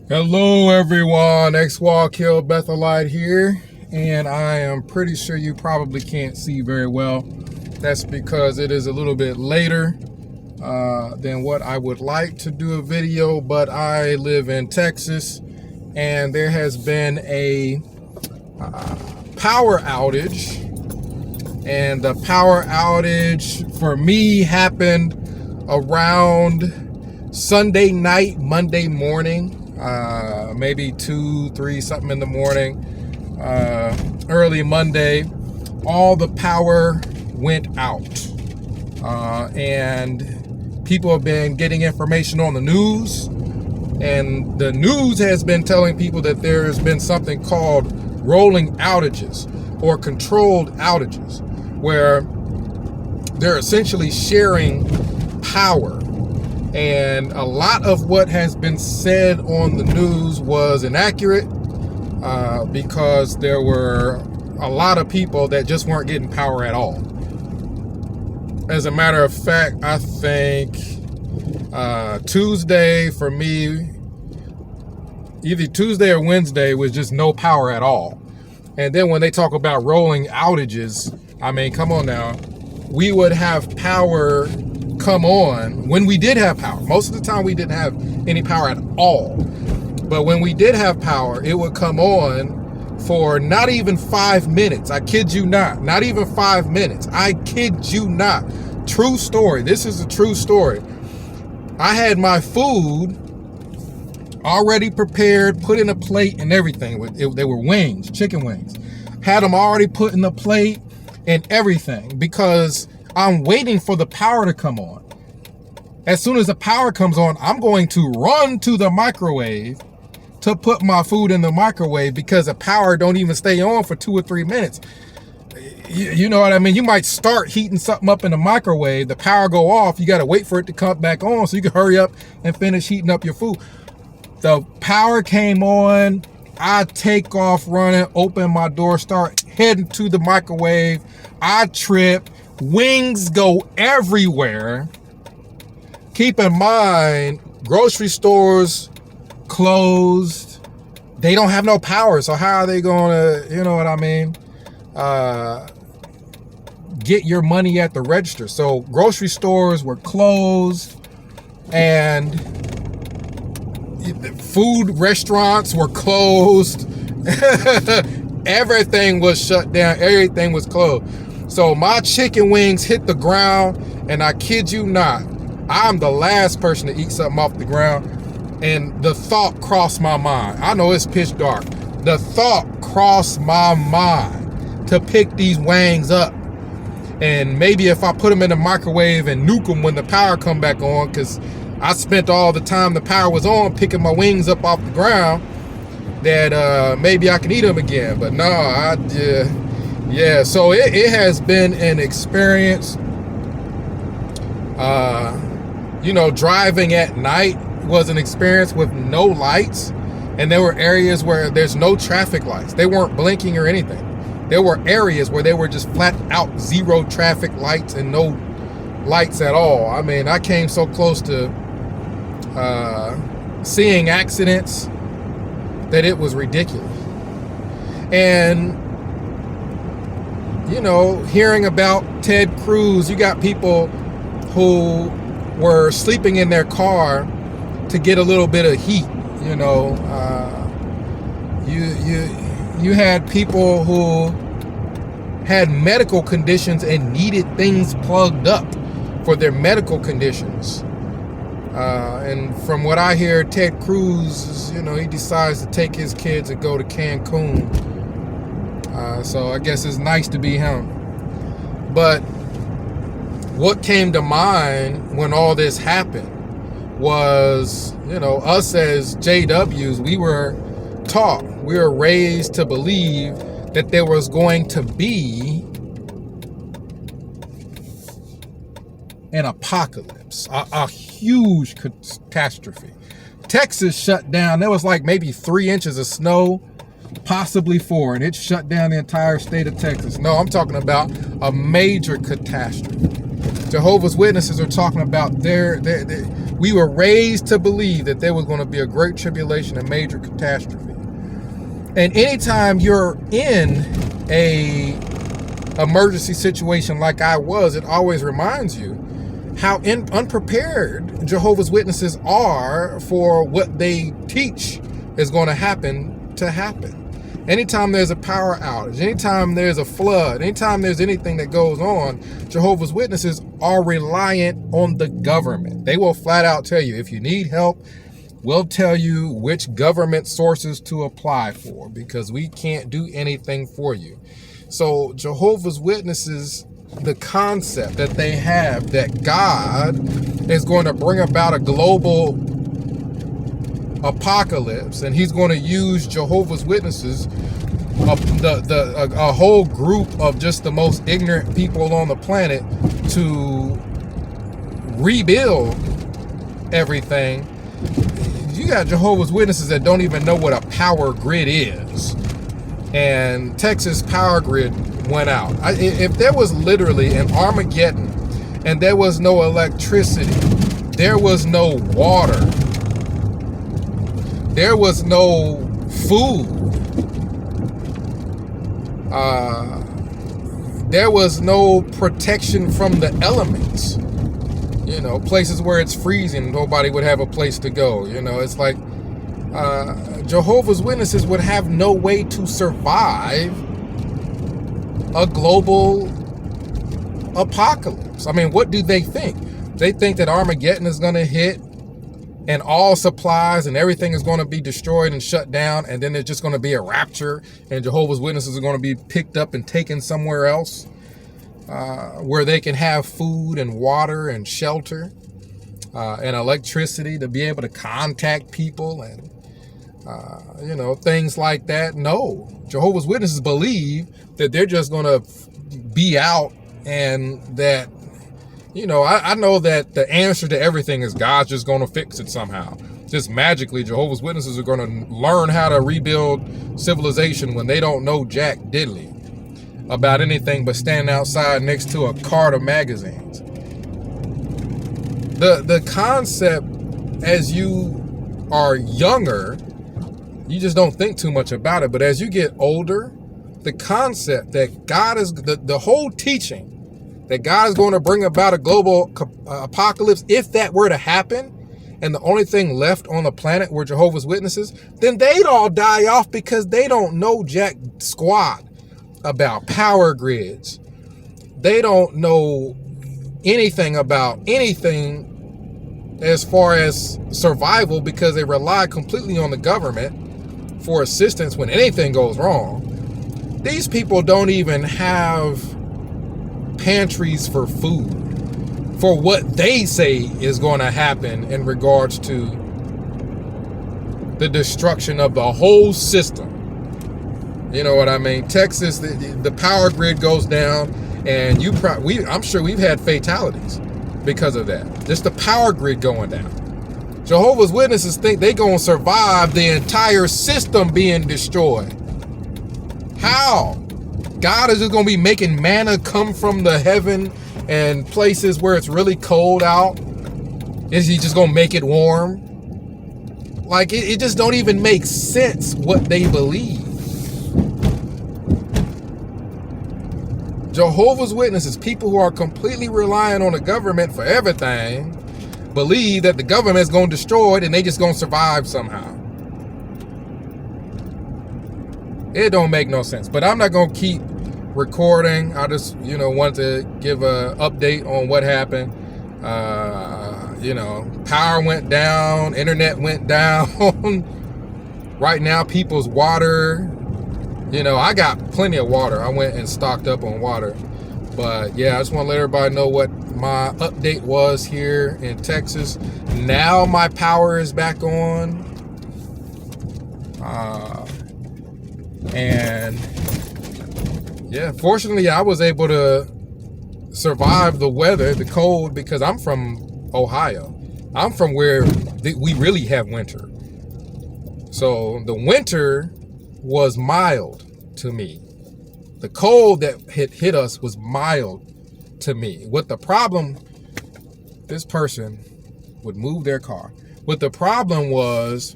Hello everyone, X-Walk Hill Bethelite here, and I am pretty sure you probably can't see very well. That's because it is a little bit later than what I would like to do a video, but I live in Texas and there has been a power outage, and the power outage for me happened around Sunday night, Monday morning. Maybe 2, 3 something in the morning, early Monday. All the power went out, and people have been getting information on the news, and the news has been telling people that there has been something called rolling outages or controlled outages, where they're essentially sharing power. And a lot of what has been said on the news was inaccurate, because there were a lot of people that just weren't getting power at all. As a matter of fact, I think Tuesday for me, either Tuesday or Wednesday, was just no power at all. And then when they talk about rolling outages, I mean, come on now, we would have power come on when we did have power. Most of the time we didn't have any power at all, but when we did have power, it would come on for not even 5 minutes. I kid you not even 5 minutes. I kid you not. True story. This is a true story. I had my food already prepared, put in a plate and everything. They were wings, chicken wings. Had them already put in the plate and everything, because I'm waiting for the power to come on. As soon as the power comes on, I'm going to run to the microwave to put my food in the microwave, because the power don't even stay on for 2 or 3 minutes. You know what I mean? You might start heating something up in the microwave, the power go off, you got to wait for it to come back on so you can hurry up and finish heating up your food. The power came on, I take off running, open my door, start heading to the microwave. I trip. Wings go everywhere. Keep in mind, grocery stores closed. They don't have no power, so how are they gonna, you know what I mean, get your money at the register? So grocery stores were closed, and food restaurants were closed. Everything was shut down. Everything was closed. So my chicken wings hit the ground, and I kid you not, I'm the last person to eat something off the ground. And the thought crossed my mind. I know it's pitch dark. The thought crossed my mind to pick these wings up. And maybe if I put them in the microwave and nuke them when the power come back on, because I spent all the time the power was on picking my wings up off the ground, that maybe I can eat them again. But no, yeah, so it has been an experience. Driving at night was an experience with no lights, and there were areas where there's no traffic lights. They weren't blinking or anything. There were areas where they were just flat out zero traffic lights and no lights at all. I mean, I came so close to seeing accidents that it was ridiculous. And hearing about Ted Cruz, you got people who were sleeping in their car to get a little bit of heat. You had people who had medical conditions and needed things plugged up for their medical conditions. And from what I hear, Ted Cruz, he decides to take his kids and go to Cancun. So I guess it's nice to be him. But what came to mind when all this happened was, us as JWs, we were taught, we were raised to believe that there was going to be an apocalypse, a huge catastrophe. Texas shut down. There was like maybe 3 inches of snow, possibly 4, and it shut down the entire state of Texas. No, I'm talking about a major catastrophe. Jehovah's Witnesses are talking about We were raised to believe that there was going to be a great tribulation, a major catastrophe. And anytime you're in a emergency situation like I was, it always reminds you how unprepared Jehovah's Witnesses are for what they teach is going to happen. Anytime there's a power outage, anytime there's a flood, anytime there's anything that goes on, Jehovah's Witnesses are reliant on the government. They will flat out tell you, if you need help, we'll tell you which government sources to apply for, because we can't do anything for you. So Jehovah's Witnesses, the concept that they have that God is going to bring about a global apocalypse, and he's going to use Jehovah's Witnesses, a whole group of just the most ignorant people on the planet, to rebuild everything. You got Jehovah's Witnesses that don't even know what a power grid is. And Texas power grid went out. If there was literally an Armageddon and there was no electricity, there was no water, there was no food, there was no protection from the elements. You know, places where it's freezing, nobody would have a place to go. You know, it's like Jehovah's Witnesses would have no way to survive a global apocalypse. I mean, what do they think? They think that Armageddon is going to hit and all supplies and everything is going to be destroyed and shut down, and then there's just going to be a rapture and Jehovah's Witnesses are going to be picked up and taken somewhere else where they can have food and water and shelter and electricity to be able to contact people and you know, things like that. No, Jehovah's Witnesses believe that they're just going to be out, and that, you know, I know that the answer to everything is God's just going to fix it somehow. Just magically, Jehovah's Witnesses are going to learn how to rebuild civilization when they don't know jack diddly about anything but standing outside next to a cart of magazines. The concept, as you are younger, you just don't think too much about it. But as you get older, the concept that God is, the whole teaching that God is going to bring about a global apocalypse, if that were to happen, and the only thing left on the planet were Jehovah's Witnesses, then they'd all die off, because they don't know jack squat about power grids. They don't know anything about anything as far as survival, because they rely completely on the government for assistance when anything goes wrong. These people don't even have pantries for food for what they say is going to happen in regards to the destruction of the whole system. You know what I mean? Texas, the power grid goes down, and I'm sure we've had fatalities because of that. Just the power grid going down. Jehovah's Witnesses think they're going to survive the entire system being destroyed. How? God is just going to be making manna come from the heaven and places where it's really cold out? Is he just going to make it warm? Like, it just don't even make sense what they believe. Jehovah's Witnesses, people who are completely reliant on the government for everything, believe that the government is going to destroy it and they just going to survive somehow. It don't make no sense. But I'm not going to keep recording. I just, wanted to give a update on what happened. Power went down, internet went down. Right now, people's water, I got plenty of water. I went and stocked up on water. But yeah, I just want to let everybody know what my update was here in Texas. Now my power is back on. And yeah, fortunately I was able to survive the weather, the cold, because I'm from Ohio. I'm from where we really have winter. So the winter was mild to me. The cold that hit us was mild to me. What the problem, this person would move their car. But the problem was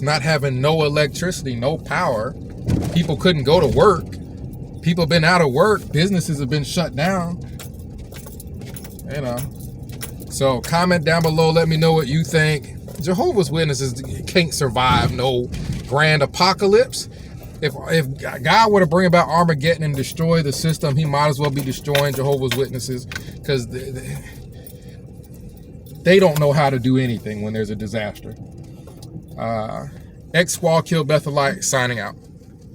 not having no electricity, no power. People couldn't go to work. People been out of work. Businesses have been shut down. You know. So comment down below. Let me know what you think. Jehovah's Witnesses can't survive no grand apocalypse. If God were to bring about Armageddon and destroy the system, he might as well be destroying Jehovah's Witnesses, because they don't know how to do anything when there's a disaster. X Squall Kill Bethelite signing out.